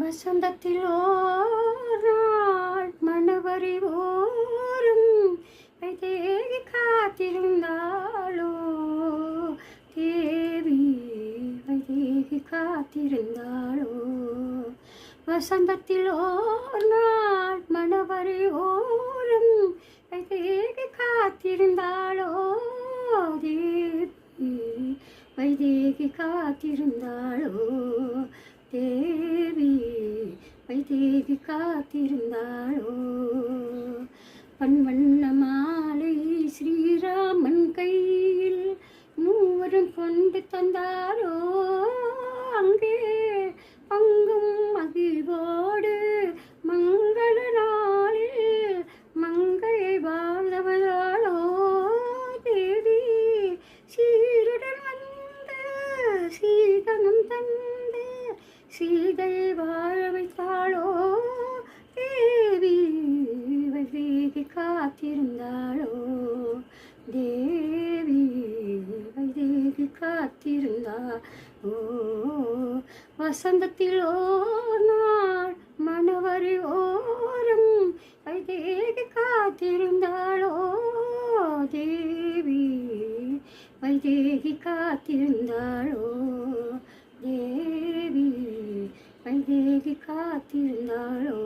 வசந்தத்தில் ஓர் நாள் மணவரி ஓரும் வைதேகி காத்திருந்தாளோ தேவி வைதேகி காத்திருந்தாளோ. வசந்தத்தில் ஓர் நாள் மணவரி ஓரும் வைதேகி காத்திருந்தாளோ தேவி வைதேகி காத்திருந்தாளோ தேவி வைதேகி காத்திருந்தாளோ. வண்ண மாலை ஸ்ரீராமன் கையில் மூவரும் கொண்டு தந்தாரோ அங்கே பங்கும் மகிழ்வோடு மங்கள நாளில் மங்கையை வாழ்ந்தவளாளோ தேவி சீருடன் வந்து சீதனம் தந்து சீதையை வாழ வைத்தாளோ தேவி வைதேகி காத்திருந்தாளோ தேவி வைதேகி காத்திருந்தாளோ. வசந்தத்தில் ஓர் நாள் மணவரி ஓரும் வைதேகி காத்திருந்தாளோ தேவி வைதேகி காத்திருந்தாளோ தேவி வைதேகி காத்திருந்தாளோ.